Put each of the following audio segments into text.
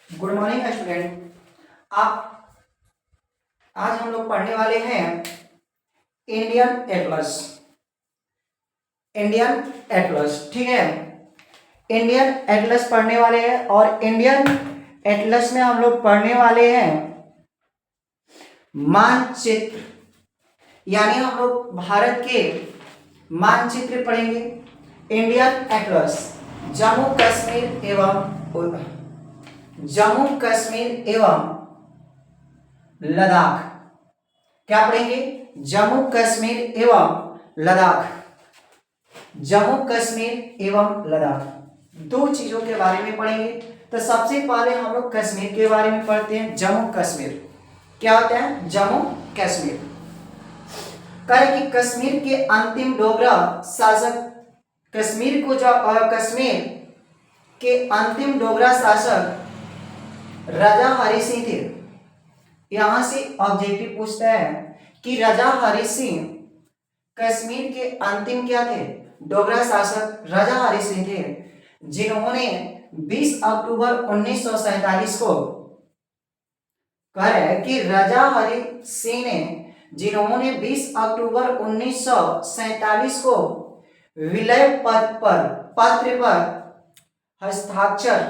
Good morning student. आप आज हम लोग पढ़ने वाले हैं इंडियन एटलस। इंडियन एटलस, ठीक है। इंडियन एटलस पढ़ने वाले हैं और इंडियन एटलस में हम लोग पढ़ने वाले हैं मानचित्र, यानी हम लोग भारत के मानचित्र पढ़ेंगे। इंडियन एटलस जम्मू कश्मीर एवं लद्दाख। क्या पढ़ेंगे? जम्मू कश्मीर एवं लद्दाख। जम्मू कश्मीर एवं लद्दाख दो चीजों के बारे में पढ़ेंगे। तो सबसे पहले हम लोग कश्मीर के बारे में पढ़ते हैं। जम्मू कश्मीर क्या होता है? जम्मू कश्मीर कहे कि कश्मीर के अंतिम डोगरा शासक, कश्मीर को जो कश्मीर के अंतिम डोगरा शासक राजा हरि सिंह थे। यहां से ऑब्जेक्टिव पूछता है कि राजा हरि सिंह कश्मीर के अंतिम क्या थे? डोगरा शासक राजा हरि सिंह थे, जिन्होंने 20 अक्टूबर 1947 को कह रहे हैं कि राजा हरि सिंह ने जिन्होंने 20 अक्टूबर 1947 को विलय पत्र पर हस्ताक्षर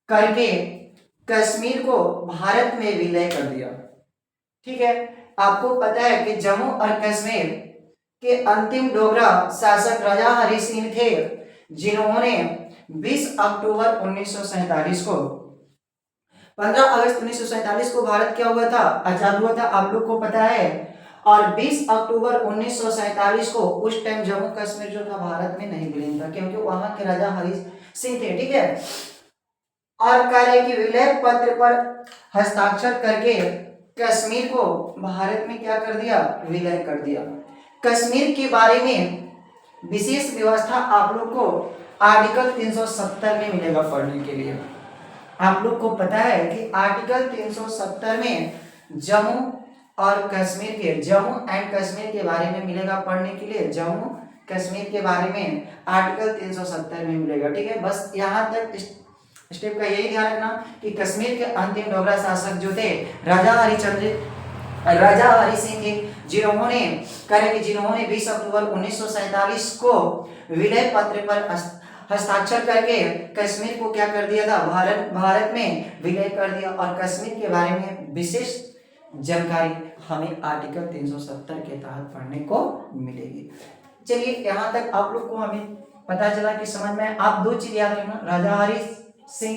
करके कश्मीर को भारत में विलय कर दिया। ठीक है, आपको पता है कि जम्मू और कश्मीर के अंतिम डोगरा शासक राजा हरि सिंह थे, जिन्होंने 20 अक्टूबर 1947 को 15 अगस्त 1947 को भारत क्या हुआ था? आजाद हुआ था, आप लोग को पता है। और 20 अक्टूबर 1947 को उस टाइम जम्मू कश्मीर जो था भारत में नहीं विलीन था, क्योंकि वहां के राजा हरि सिंह थे। ठीक है, और कह रहे कि विलय पत्र पर हस्ताक्षर करके कश्मीर को भारत में क्या कर दिया? विलय कर दिया। कश्मीर के बारे में विशेष व्यवस्था आप लोग को आर्टिकल 370 में मिलेगा पढ़ने के लिए। आप लोग को पता है कि आर्टिकल 370 में जम्मू और कश्मीर के, जम्मू एंड कश्मीर के बारे में मिलेगा पढ़ने के लिए। जम्मू कश्मीर के बारे में आर्टिकल 370 में मिलेगा। ठीक है, बस यहाँ तक स्टेप का यही ध्यान रखना कि कश्मीर के अंतिम डोगरा शासक जो थे राजा हरि सिंह थे, जिन्होंने 20 अक्टूबर 1947 को विलय पत्र पर हस्ताक्षर करके कश्मीर को क्या कर दिया था? भारत में विलय कर दिया। और कश्मीर के बारे में विशेष जानकारी हमें आर्टिकल 370 के तहत पढ़ने को मिलेगी। चलिए, यहाँ तक आप लोग को हमें पता चला कि समझ में। आप दो चीज याद रखना, राजा हरि सिंह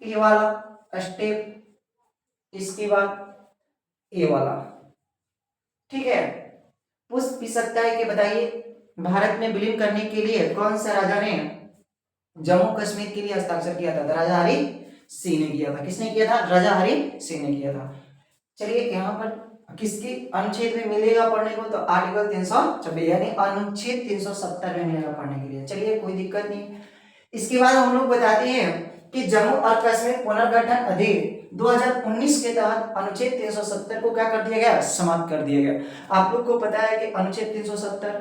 ये वाला स्टेप, इसके बाद ये वाला। ठीक है, पूछ भी सकता है कि बताइए भारत में विलीन करने के लिए कौन सा राजा ने जम्मू कश्मीर के लिए हस्ताक्षर किया था? राजा हरि सिंह ने किया था। किसने किया था? राजा हरि सिंह ने किया था। चलिए, यहाँ पर किसकी अनुच्छेद में मिलेगा पढ़ने को? तो आर्टिकल 326 यानी अनुच्छेद 370 में मिलेगा पढ़ने के लिए। चलिए, कोई दिक्कत नहीं। इसके बाद हम लोग बताते हैं कि जम्मू और कश्मीर पुनर्गठन अधिनियम 2019 के तहत अनुच्छेद 370 को क्या कर दिया गया? समाप्त कर दिया गया। आप लोग को पता है कि अनुच्छेद 370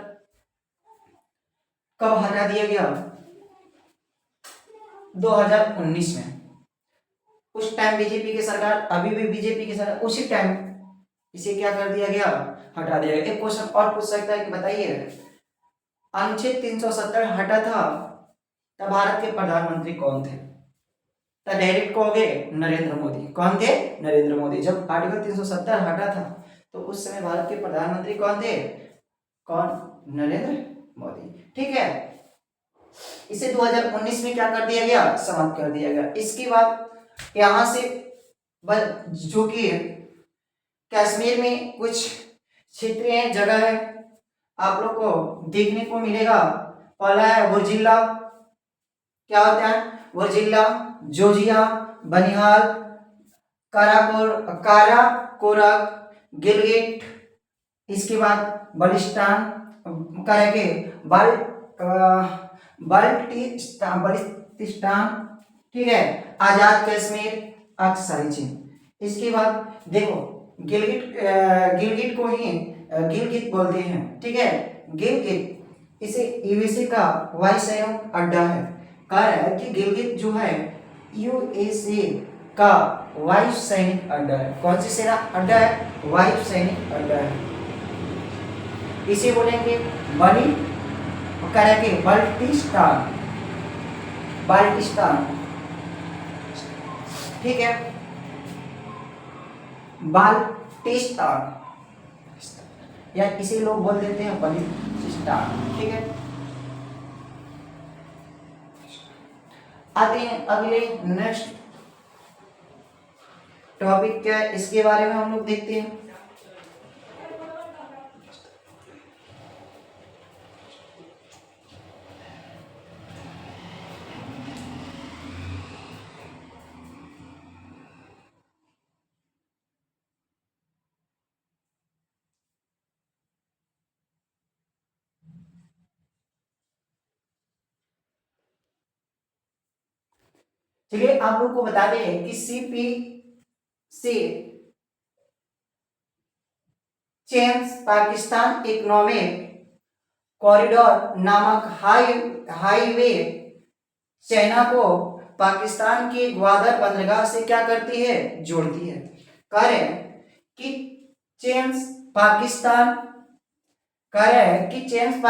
कब हटा दिया गया? 2019 में। उस टाइम बीजेपी की सरकार, अभी भी बीजेपी की सरकार, उसी टाइम इसे क्या कर दिया गया? हटा दिया गया। एक क्वेश्चन और पूछ सकता है कि बताइए अनुच्छेद 370 हटा था तब भारत के प्रधानमंत्री कौन थे? तो डायरेक्ट कहोगे नरेंद्र मोदी। कौन थे? नरेंद्र मोदी। जब आर्टिकल 370 हटा था तो उस समय भारत के प्रधानमंत्री कौन थे? कौन? नरेंद्र मोदी। ठीक है, इसे 2019 में क्या कर दिया गया? समाप्त कर दिया गया। इसके बाद यहां से जो कि कश्मीर में कुछ क्षेत्रीय जगह है आप लोग को देखने को मिलेगा। पहला है वो जिला, क्या होता है? वो जिला जोजिया, बनिहाल, काराकोरम, गिलगिट, इसके बाद बलिस्तान, करेंगे बल्टिस्तान, ठीक है, आजाद कश्मीर, अक्साई चीन। इसके बाद देखो गिलगिट को ही गिलगित बोलते हैं। ठीक है, गिलगित इसे यूएसए का वायुसैनिक अड्डा है। कह रहा है कि गिलगित जो है यूएसए का वायु सैनिक अड्डा है। कौन सी सेना अड्डा है? वायु सैनिक अड्डा है। इसे बोलेंगे बली, कह रहा है कि बाल्टिस्तान, बाल्टिस्तान, ठीक है, बाल्टिस्तान, या इसे लोग बोल देते हैं बलिस्तान, ठीक है। आते हैं अगले नेक्स्ट टॉपिक क्या है, इसके बारे में हम लोग देखते हैं। चलिए आप लोग को बता दें कि सीपी से चेंस पाकिस्तान इकोनॉमिक कॉरिडोर नामक हाईवे चाइना को पाकिस्तान की ग्वादर बंदरगाह से क्या करती है? जोड़ती है। कह रहे हैं कि चेंस पाकिस्तान, कह रहे हैं कि चेंस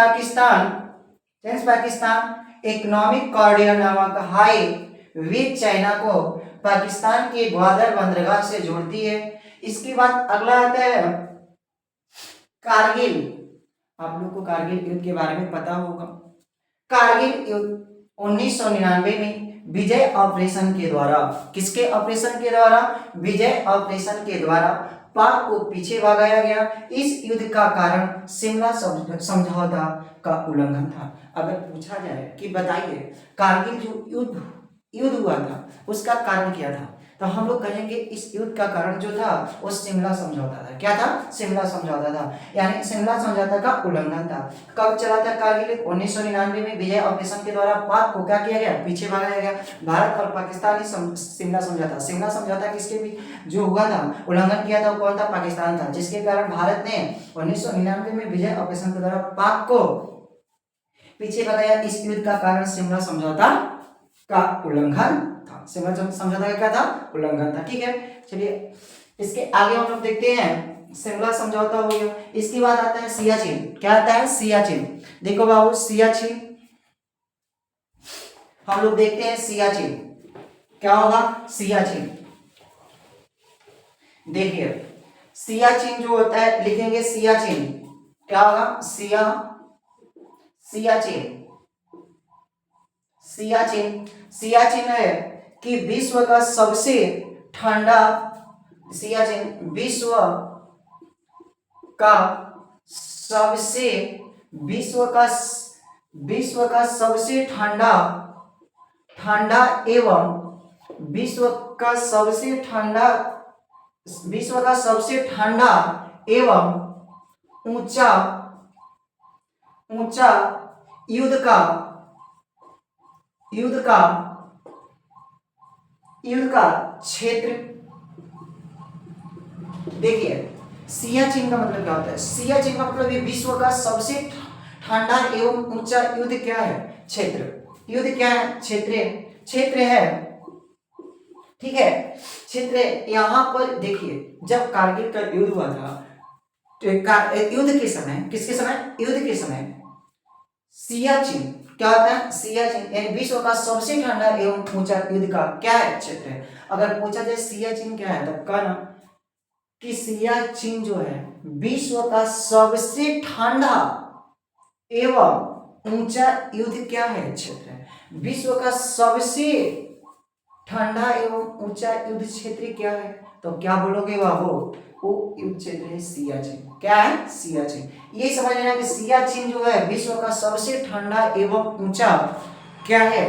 पाकिस्तान इकोनॉमिक कॉरिडोर नामक हाईवे चाइना को पाकिस्तान की ग्वादर बंदरगाह से जोड़ती है। इसके बाद अगला आता है कारगिल। आप लोग को कारगिल युद्ध के बारे में पता होगा। कारगिल युद्ध 1999 में विजय ऑपरेशन के द्वारा, किसके ऑपरेशन के द्वारा? विजय ऑपरेशन के द्वारा पाक को पीछे भगाया गया। इस युद्ध का कारण शिमला समझौता का उल्लंघन था। अगर पूछा जाए कि बताइए कारगिल जो युद्ध हुआ था उसका कारण क्या था, तो हम लोग कहेंगे इस युद्ध का कारण जो था वो शिमला समझौता था। क्या था? शिमला समझौता था, यानी शिमला समझौता का उल्लंघन था। कब चला था कारगिल? 1999 में विजय ऑपरेशन के द्वारा पाक को क्या किया गया? पीछे भगाया गया। भारत और पाकिस्तान ने शिमला समझौता किसके भी जो हुआ था, उल्लंघन किया था, वो कौन था? पाकिस्तान था, जिसके कारण भारत ने 1999 में विजय ऑपरेशन के द्वारा पाक को पीछे भगाया। इस युद्ध का कारण शिमला समझौता का उल्लंघन था। शिमला समझौता का क्या था? उल्लंघन था, ठीक है। चलिए इसके आगे हम लोग देखते हैं। शिमला समझौता हो गया। इसके बाद आता है सियाचिन। क्या आता है? सियाचिन। देखो बाबू सियाचिन, हम लोग देखते हैं सियाचिन क्या होगा। सियाचिन देखिए, सियाचिन जो होता है लिखेंगे सियाचिन, क्या होगा? सियाचिन सियाचिन है कि विश्व का सबसे ठंडा, सियाचिन विश्व का सबसे ठंडा एवं विश्व का सबसे ठंडा एवं ऊंचा युद्ध का क्षेत्र। देखिए सियाचिन का मतलब क्या होता है? सियाचिन का मतलब ये विश्व का सबसे ठंडा एवं ऊंचा युद्ध क्या है? क्षेत्र। युद्ध क्या है? क्षेत्र है, ठीक है, क्षेत्र। यहाँ पर देखिए जब कारगिल का युद्ध हुआ था तो युद्ध के समय, किसके समय? युद्ध के समय सियाचिन क्या होता है? सियाचिन यानी विश्व का सबसे ठंडा एवं ऊंचा युद्ध का क्या है? क्षेत्र है। अगर पूछा जाए सियाचिन क्या है, तब कहना कि सियाचिन जो है विश्व का सबसे ठंडा एवं ऊंचा युद्ध क्या है? क्षेत्र है। विश्व का सबसे ठंडा एवं ऊंचा युद्ध क्षेत्र क्या है? तो क्या बोलोगे बाबू? वो युद्ध क्षेत्र है सियाचिन। क्या है? सियाचिन। ये समझ लेना कि सियाचिन जो है विश्व का सबसे ठंडा एवं ऊंचा क्या है?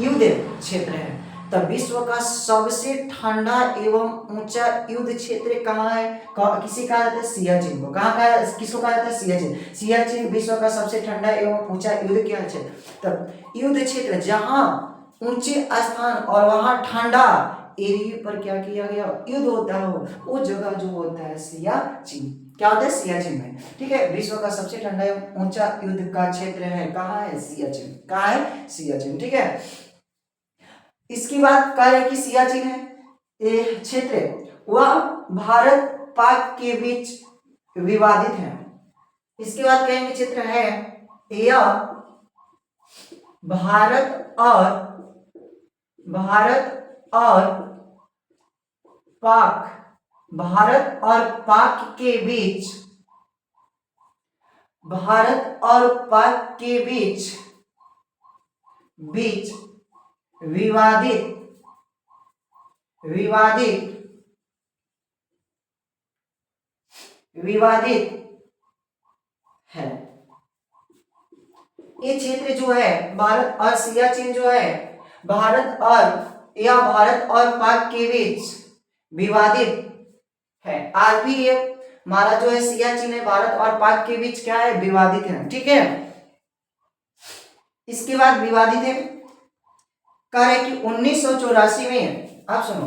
युद्ध क्षेत्र है। तब विश्व का सबसे ठंडा एवं ऊंचा युद्ध क्षेत्र कहाँ है? किसे कहा जाता है? सियाचिन को। कहाँ कहा, किसको कहा जाता है? सियाचिन। सियाचिन विश्व का सबसे ठंडा एवं ऊंचा युद्ध क्या क्षेत्र? तब युद्ध क्षेत्र जहाँ ऊंचे स्थान और वहां ठंडा एरिया पर क्या किया गया? युद्ध होता है, वो जगह जो होता है सियाचिन। क्या होता है, सियाचिन में। ठीक है, विश्व का सबसे ठंडा एवं ऊंचा युद्ध का क्षेत्र है, कहाँ है, सियाचिन। कहाँ है, सियाचिन। ठीक है, इसकी बात कह रहे कि सियाचिन है ये क्षेत्र, वह भारत पाक के बीच विवादित है। इसके बाद कहेंगे क्षेत्र है यह भारत और पाक, भारत और पाक के बीच, भारत और पाक के बीच विवादित विवादित विवादित है। ये क्षेत्र जो है भारत और सियाचिन जो है भारत और पाक के बीच विवादित है। आज भी ये हमारा जो है सियाचिन है भारत और पाक के बीच क्या है, विवादित है। ठीक है, इसके बाद विवादित है कह रहे कि 1984 में, आप सुनो,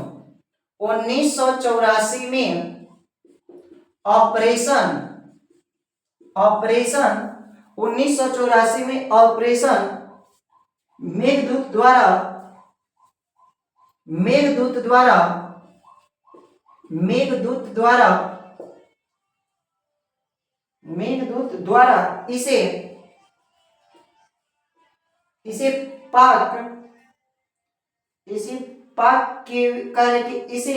1984 में ऑपरेशन 1984 में ऑपरेशन मेघदूत द्वारा इसे पाक के कार्य कि इसे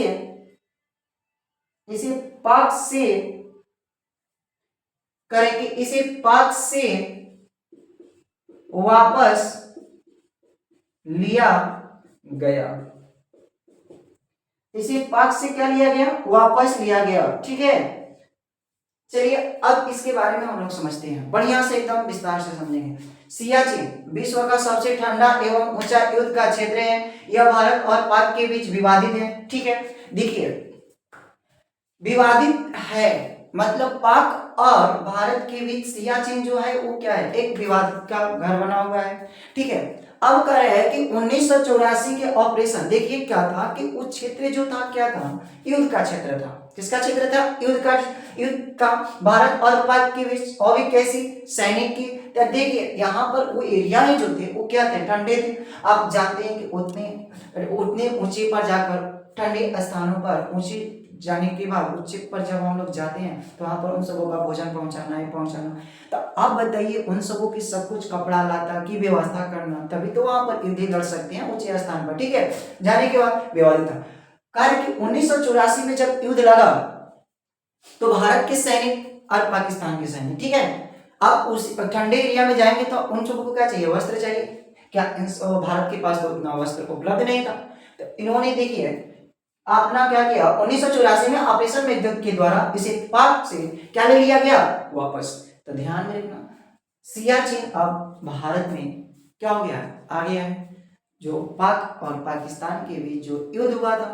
पाक से वापस लिया गया। इसे पाक से क्या लिया गया, वापस लिया गया। ठीक है, चलिए अब इसके बारे में हम लोग समझते हैं, बढ़िया से एकदम विस्तार से समझेंगे। सियाचिन विश्व का सबसे ठंडा एवं ऊंचा युद्ध का क्षेत्र है। यह भारत और पाक के बीच विवादित है। ठीक है, देखिए विवादित है मतलब पाक और भारत के बीच सियाचिन जो है वो क्या है, एक विवाद का घर बना हुआ है। ठीक है, अब कह रहे हैं कि 1984 के ऑपरेशन, देखिए क्या था कि वो क्षेत्र जो था क्या था, युद्ध का क्षेत्र था। किसका क्षेत्र था, युद्ध का भारत और पाक के बीच, और भी कैसी, सैनिक की। तो देखिए यहाँ पर वो एरिया जो थे वो क्या थे, ठंडे थे। आप जानते हैं कि उतने ऊंचे पर जाकर, ठंडे स्थानों पर ऊंचे जाने के बाद उच्च पर जब हम लोग जाते हैं तो वहां पर उन सबों का भोजन पहुंचाना। तो आप बताइए उन सबों की सब कुछ कपड़ा लाता की व्यवस्था करना, तभी तो वहां पर युद्ध लड़ सकते हैं ऊंचे स्थान पर। ठीक है, जाने के बाद विवादित था कार्य कि 1984 में जब युद्ध लगा तो भारत के सैनिक और पाकिस्तान के सैनिक, ठीक है, अब उस ठंडे एरिया में जाएंगे तो उन सबों को क्या चाहिए, वस्त्र चाहिए। क्या भारत के पास तो इतना वस्त्र उपलब्ध नहीं था। तो इन्होंने देखिए अपना क्या किया, 1984 में ऑपरेशन मेघदूत के द्वारा इसे पाक से क्या ले लिया गया, वापस। तो ध्यान में रखना सियाचिन अब भारत में क्या हो गया, आ गया है। जो पाक और पाकिस्तान के बीच जो युद्ध हुआ था,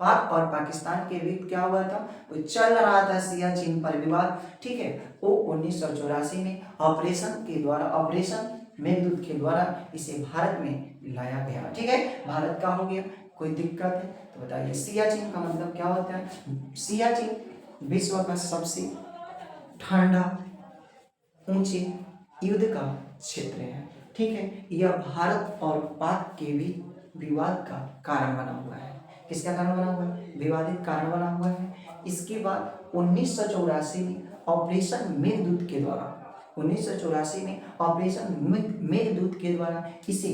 पाक और पाकिस्तान के बीच क्या हुआ था, वो चल रहा था सियाचिन पर विवाद। ठीक है, वो 1984 में ऑपरेशन मेघदूत के द्वारा इसे भारत में लाया गया। ठीक है, भारत का हो गया, कोई दिक्कत है तो बताइए। सियाचिन का मतलब क्या होता है, सियाचिन विश्व का सबसे ठंडा ऊंचे युद्ध का क्षेत्र है। ठीक है, यह भारत और पाक के बीच विवाद का कारण बना हुआ है। किसका कारण बना हुआ है, विवादित कारण बना हुआ है। इसके बाद 1984 में ऑपरेशन मेघदूत के द्वारा 1984 में ऑपरेशन मेघदूत के द्वारा इसे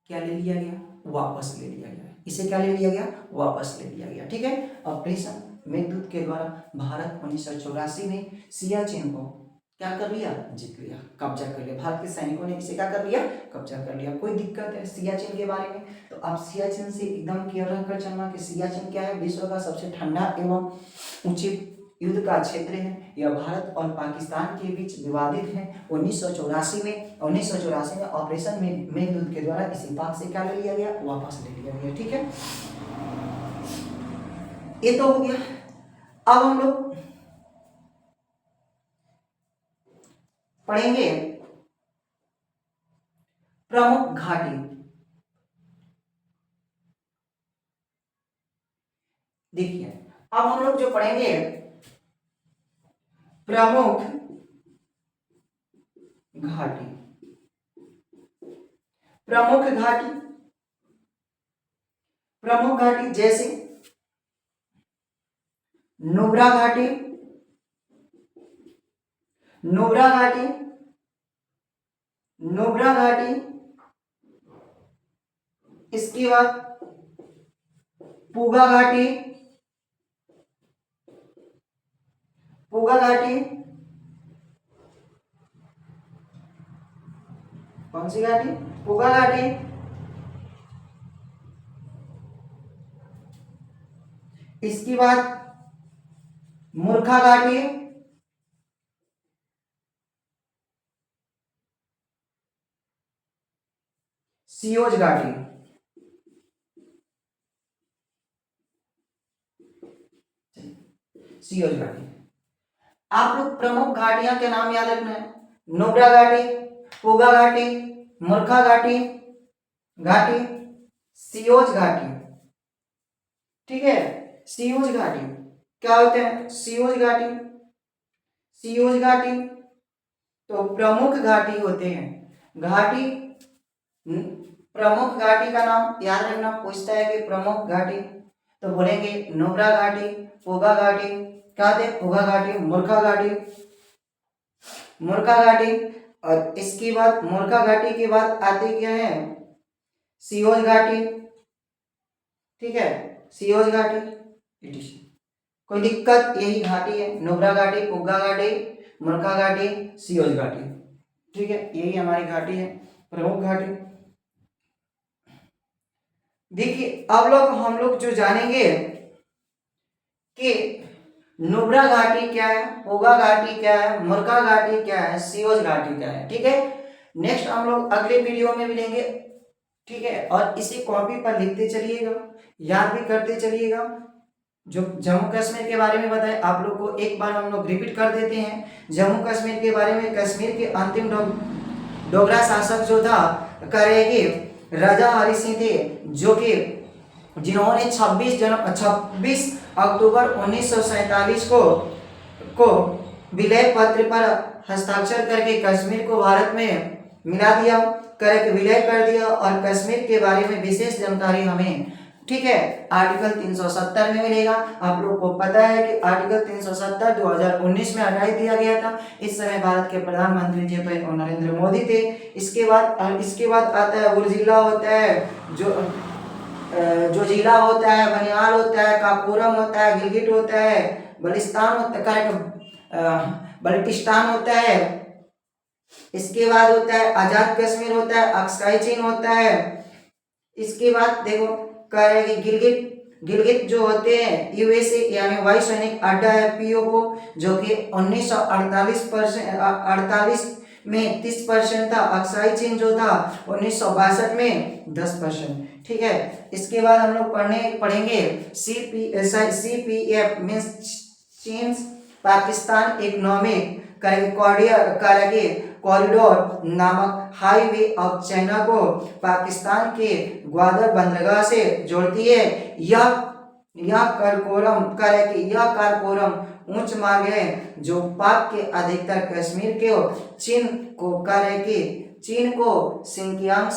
क्या ले लिया गया, वापस ले लिया गया। इसे क्या ले लिया गया, वापस ले लिया गया। ठीक है, ऑपरेशन मेघदूत के द्वारा भारत 1984 में सियाचिन को क्या कर लिया, जीत लिया, कब्जा कर लिया। भारत के सैनिकों ने इसे क्या कर लिया, कब्जा कर लिया। कोई दिक्कत है सियाचिन के बारे में तो आप सियाचिन से एकदम क्लियर रखकर चलना कि सियाचिन क्या है, विश्व का सबसे ठंडा एवं ऊंचे युद्ध का क्षेत्र है। यह भारत और पाकिस्तान के बीच विवादित है। 1984 में ऑपरेशन मेघदूत के द्वारा इसे पाक से क्या ले लिया गया, वापस ले लिया गया। ठीक है, ये तो हो गया। अब हम लोग पढ़ेंगे प्रमुख घाटी। देखिए अब हम लोग जो पढ़ेंगे प्रमुख घाटी। प्रमुख घाटी, प्रमुख घाटी जैसे नुब्रा घाटी, नुब्रा घाटी, नुब्रा घाटी, इसके बाद पूगा घाटी, पूगा घाटी, कौन सी घाटी? पूगा घाटी, इसके बाद मूर्खा घाटी, सियोज घाटी। सियोज घाटी। आप लोग प्रमुख घाटियां के नाम याद रखना है, नुब्रा घाटी, पूगा घाटी, मूर्खा घाटी, घाटी, सियोज घाटी। ठीक है, सियोज घाटी क्या होते हैं? सियोज घाटी, सियोज घाटी तो प्रमुख घाटी होते हैं। घाटी, प्रमुख घाटी का नाम याद रखना, पूछता है कि प्रमुख घाटी तो बोलेंगे नुब्रा घाटी, पूगा घाटी, क्या होते हैं? पूगा घाटी, मूर्खा घाटी, मूर्खा घाटी। और इसके बाद मूर्खा घाटी के बाद आते क्या है? सियोज घाटी। ठीक है, सियोज घाटी। कोई दिक्कत? यही घाटी है, नुब्रा घाटी, पूगा घाटी, मूर्खा घाटी, सियोज घाटी। ठीक है, यही हमारी घाटी है, प्रमुख घाटी। देखिए अब लोग हम लोग जो जानेंगे कि नुब्रा घाटी क्या है, पूगा घाटी क्या है, मूर्खा घाटी क्या है, सियोज घाटी क्या है। ठीक है, नेक्स्ट हम लोग अगले वीडियो में मिलेंगे। ठीक है, और इसे कॉपी पर लिखते चलिएगा, याद भी करते चलिएगा। जो जम्मू कश्मीर के बारे में बताए आप लोग को एक बार हम लोग रिपीट कर देते हैं। जम्मू कश्मीर के बारे में, कश्मीर के अंतिम डोगरा शासक जो था करेगी राजा हरि सिंह थे, जो कि जिन्होंने 26 अक्टूबर 1947 को विलय पत्र पर हस्ताक्षर करके कश्मीर को भारत में मिला दिया, कर विलय कर दिया। और कश्मीर के बारे में विशेष जानकारी हमें, ठीक है, आर्टिकल 370 में मिलेगा। आप लोग को पता है कि आर्टिकल 370 2019 में हटा दिया गया था। इस समय भारत के प्रधानमंत्री जी तो नरेंद्र मोदी थे। इसके बाद आता है वो जिला होता है, जो जिला होता है, बनिहाल होता है, काकोरम होता है, गिलगिट होता है, बल्टिस्तान होता है। इसके बाद होता है आजाद कश्मीर होता है, अक्साई चीन होता है। इसके बाद देखो कह रहे हैं कि गिलगित जो होते हैं यूएसए यानी वायु सैनिक अड्डा है पीओको, जो कि 1948 में 30% था। अक्साई चीन जो था 1962 में 10%। ठीक है, इसके बाद हम लोग पढ़ेंगे CPF मींस चीन पाकिस्तान इकोनॉमिक कॉरिडोर नामक हाईवे ऑफ चाइना को पाकिस्तान के ग्वादर बंदरगाह से जोड़ती है। यह कारकोरम ऊंच मार्ग है जो पाक के अधिकतर कश्मीर के चीन को सिंकियांग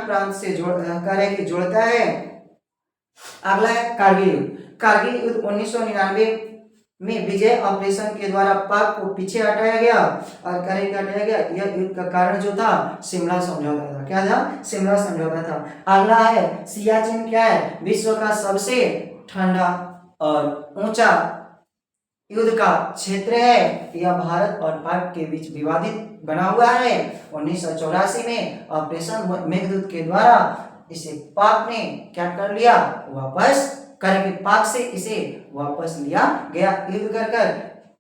प्रांत से जोड़ता है। अगला है कारगिल युद्ध 1999 में विजय ऑपरेशन के द्वारा पाक को पीछे हटाया गया और हटाया गया। यह युद्ध का कारण जो था शिमला समझौता था। क्या था? शिमला समझौता था। अगला है सियाचिन। क्या है? विश्व का सबसे ठंडा और ऊंचा युद्ध का क्षेत्र है। यह भारत और पाक के बीच विवादित बना हुआ है। 1984 में ऑपरेशन मेघदूत के द्वारा इसे पाक ने क्या कर लिया? वापस करके पाक से इसे वापस लिया गया। युद्ध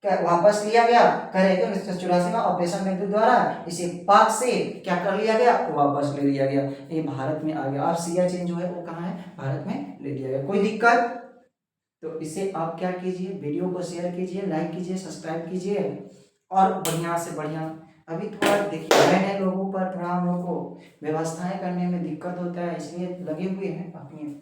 कर वापस लिया गया। करेंगे 1984 में ऑपरेशन मेघदूत द्वारा इसे पाक से क्या कर लिया गया? वापस ले लिया गया। ये भारत में आ गया। अब सियाचिन जो है वो कहाँ है? भारत में ले लिया गया। कोई दिक्कत? तो इसे आप क्या कीजिए, वीडियो को शेयर कीजिए, लाइक कीजिए, सब्सक्राइब कीजिए और बढ़िया से बढ़िया। अभी थोड़ा देखिए नए लोगों पर थोड़ा हम लोग को व्यवस्थाएं करने में दिक्कत होता है, इसलिए लगे हुए हैं अपनी